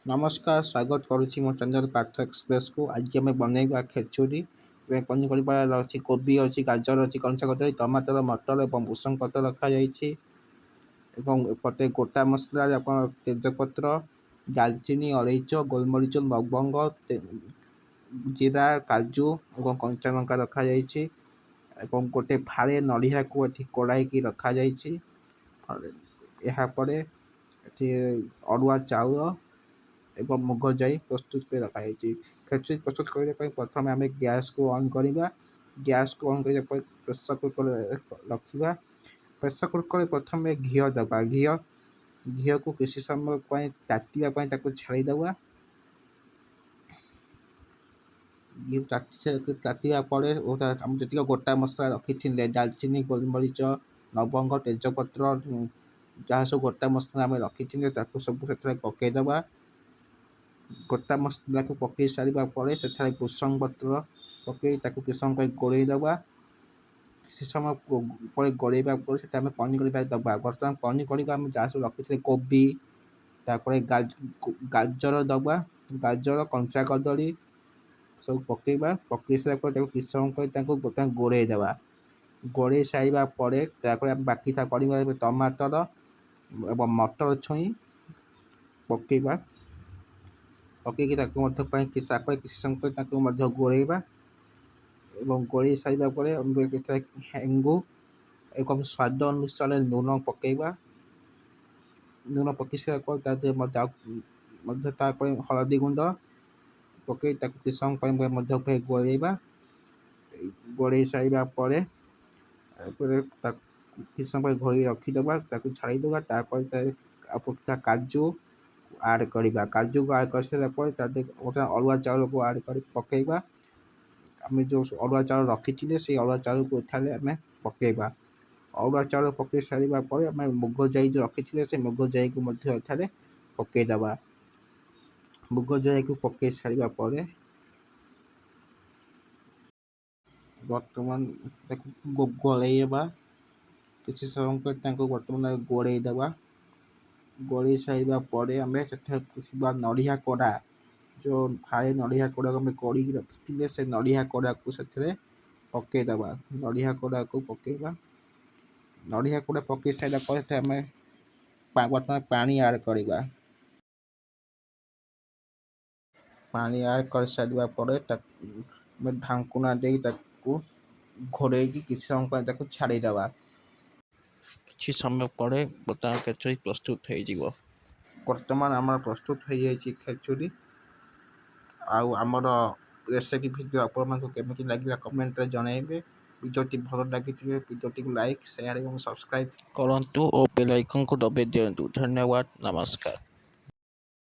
ନମସ୍କାର, ସ୍ୱାଗତ କରୁଛି ମୋ ଚ୍ୟାନେଲ୍ ପାର୍ଥ ଏକ୍ସପ୍ରେସକୁ। ଆଜି ଆମେ ବନେଇବା ଖେଚୁଡ଼ି। ପନିପରିବା ଅଛି, କୋବି ଅଛି, ଗାଜର ଅଛି, କଞ୍ଚା କଦଳୀ, ଟମାଟର, ମଟର ଏବଂ ଭୃଷଙ୍ଗ ପତ୍ର ରଖାଯାଇଛି। ଏବଂ ଏପଟେ ଗୋଟା ମସଲାରେ ଆପଣ ତେଜପତ୍ର, ଡାଲଚିନି, ଅଳେଇଚ, ଗୋଲମରିଚ, ଲବଙ୍ଗ, ଜିରା, କାଜୁ ଏବଂ କଞ୍ଚା ଲଙ୍କା ରଖାଯାଇଛି। ଏବଂ ଗୋଟେ ଫାଳେ ନଡ଼ିଆକୁ ଏଠି କୋଡ଼ାଇକି ରଖାଯାଇଛି। ଏହାପରେ ଏଠି ଅରୁଆ ଚାଉଳ ଏବଂ ମୁଗ ଯାଇ ପ୍ରସ୍ତୁତ କରି ରଖାଯାଇଛି। ଖେଚୁଡ଼ି ପ୍ରସ୍ତୁତ କରିବା ପାଇଁ ପ୍ରଥମେ ଆମେ ଗ୍ୟାସ୍କୁ ଅନ୍ କରିବା। ଗ୍ୟାସ୍କୁ ଅନ୍ କରିବା ପରେ ପ୍ରେସର୍ କୁକର୍ ରଖିବା। ପ୍ରେସର୍ କୁକର୍ରେ ପ୍ରଥମେ ଘିଅ ଦେବା। ଘିଅକୁ କିଛି ସମୟ ପାଇଁ ତାତିବା ପାଇଁ ତାକୁ ଛାଡ଼ିଦେବା। ଘିଅ ତାତିବା ପରେ ଆମେ ଯେତିକି ଗୋଟା ମସଲା ରଖିଥିଲେ, ଡାଲଚିନି, ଗୋଲମରିଚ, ଲବଙ୍ଗ, ତେଜପତ୍ର, ଯାହା ସବୁ ଗୋଟା ମସଲା ଆମେ ରଖିଥିଲେ ତାକୁ ସବୁ ସେଥିରେ ପକାଇଦେବା। ଗୋଟା ମସଲାକୁ ପକାଇ ସାରିବା ପରେ ସେଠାରେ ଭୃଷଙ୍ଗ ପତ୍ର ପକାଇ ତାକୁ କିଛି ସମୟ ପାଇଁ ଗୋଳେଇ ଦେବା। କିଛି ସମୟ ପରେ ଗୋଳେଇବା ପରେ ସେଟା ଆମେ ପନିପରିବା ଦେବା। ବର୍ତ୍ତମାନ ପନିପରିବା ଆମେ ଯାହା ସବୁ ରଖିଥିଲେ କୋବି, ତାପରେ ଗାଜର ଦେବା। ଗାଜର, କଞ୍ଚା କଦଳୀ ସବୁ ପକାଇବା। ପକାଇ ସାରିଲା ପରେ ତାକୁ କିଛି ସମୟ ପାଇଁ ତାକୁ ଗୋଳେଇ ଦେବା। ଗୋଳେଇ ସାରିବା ପରେ ତାପରେ ଆମେ ବାକି କରିବା ଟମାଟର ଏବଂ ମଟର ଛୁଇଁ ପକାଇବା। ପକାଇକି ତାକୁ ମଧ୍ୟ କିଛି ସମୟ ପାଇଁ ତାକୁ ମଧ୍ୟ ଗୋଳେଇବା। ଏବଂ ଗୋଳେଇ ସାରିବା ପରେ ହେଙ୍ଗୁ ଏବଂ ସ୍ୱାଦ ଅନୁସାରେ ଲୁଣ ପକାଇବା। ଲୁଣ ପକାଇ ସାରିବା ପରେ ତା ଦେହରେ ମଧ୍ୟ ତାପରେ ହଳଦୀ ଗୁଣ୍ଡ ପକାଇ ତାକୁ କିଛି ସମୟ ପାଇଁ ମଧ୍ୟ ଗୋଳେଇବା। ଗୋଳେଇ ସାରିବା ପରେ ତାକୁ କିଛି ସମୟ ପାଇଁ ଘୋଡ଼େଇ ରଖିଦେବା, ତାକୁ ଛାଡ଼ିଦେବା। ତାପରେ କାଜୁ ଆଡ଼୍ କରିବା। କାଜୁକୁ ଆଡ଼୍ କରିସାରିଲା ପରେ ତା ଦେହରେ ଅରୁଆ ଚାଉଳକୁ ଆଡ଼୍ କରି ପକାଇବା। ଆମେ ଯେଉଁ ଅରୁଆ ଚାଉଳ ରଖିଥିଲେ ସେଇ ଅରୁଆ ଚାଉଳକୁ ଏଠାରେ ଆମେ ପକାଇବା। ଅରୁଆ ଚାଉଳ ପକାଇ ସାରିବା ପରେ ଆମେ ମୁଗ ଯାଇ ଯେଉଁ ରଖିଥିଲେ ସେ ମୁଗ ଯାଇକୁ ମଧ୍ୟ ଏଠାରେ ପକାଇଦେବା। ମୁଗ ଯାଇକୁ ପକାଇ ସାରିବା ପରେ ବର୍ତ୍ତମାନ ତାକୁ ଗୋଳେଇବା। କିଛି ସମୟ ପରେ ତାଙ୍କୁ ବର୍ତ୍ତମାନ ଗୋଳେଇ ଦେବା। ଗୋଳେଇ ସାରିବା ପରେ ଆମେ ସେଠାରେ ଥିବା ନଡ଼ିଆ କୋଡ଼ା, ଯେଉଁ ଫାଳେ ନଡ଼ିଆ କୋଡ଼ାକୁ ଆମେ କୋଡ଼ିକି ରଖିଥିଲେ ସେ ନଡ଼ିଆ କୋଡ଼ାକୁ ସେଥିରେ ପକାଇଦେବା। ନଡ଼ିଆ କୋଡ଼ାକୁ ପକାଇବା। ନଡ଼ିଆ କୋଡ଼ା ପକାଇ ସାରିଲା ପରେ ଆମେ ବର୍ତ୍ତମାନ ପାଣି ଆଡ଼୍ କରିବା। ପାଣି ଆଡ଼୍ କରିସାରିବା ପରେ ଆମେ ଢାଙ୍କୁଣା ଦେଇ ତାକୁ ଘୋଡ଼େଇକି କିଛି ସମୟ ପାଇଁ ତାକୁ ଛାଡ଼ିଦେବା। କିଛି ସମୟ ପରେ ବର୍ତ୍ତମାନ ଖେଚୁଡ଼ି ପ୍ରସ୍ତୁତ ହୋଇଯିବ। ବର୍ତ୍ତମାନ ଆମର ପ୍ରସ୍ତୁତ ହୋଇଯାଇଛି ଖେଚୁଡ଼ି। ଆଉ ଆମର ରେସିପି ଭିଡ଼ିଓ ଆପଣମାନଙ୍କୁ କେମିତି ଲାଗିଲା କମେଣ୍ଟରେ ଜଣାଇବେ। ଭିଡ଼ିଓଟି ଭଲ ଲାଗିଥିଲେ ଭିଡ଼ିଓଟିକୁ ଲାଇକ୍, ସେୟାର ଏବଂ ସବସ୍କ୍ରାଇବ୍ କରନ୍ତୁ ଓ ବେଲ୍ ଆଇକନ୍କୁ ଦବାଇ ଦିଅନ୍ତୁ। ଧନ୍ୟବାଦ, ନମସ୍କାର।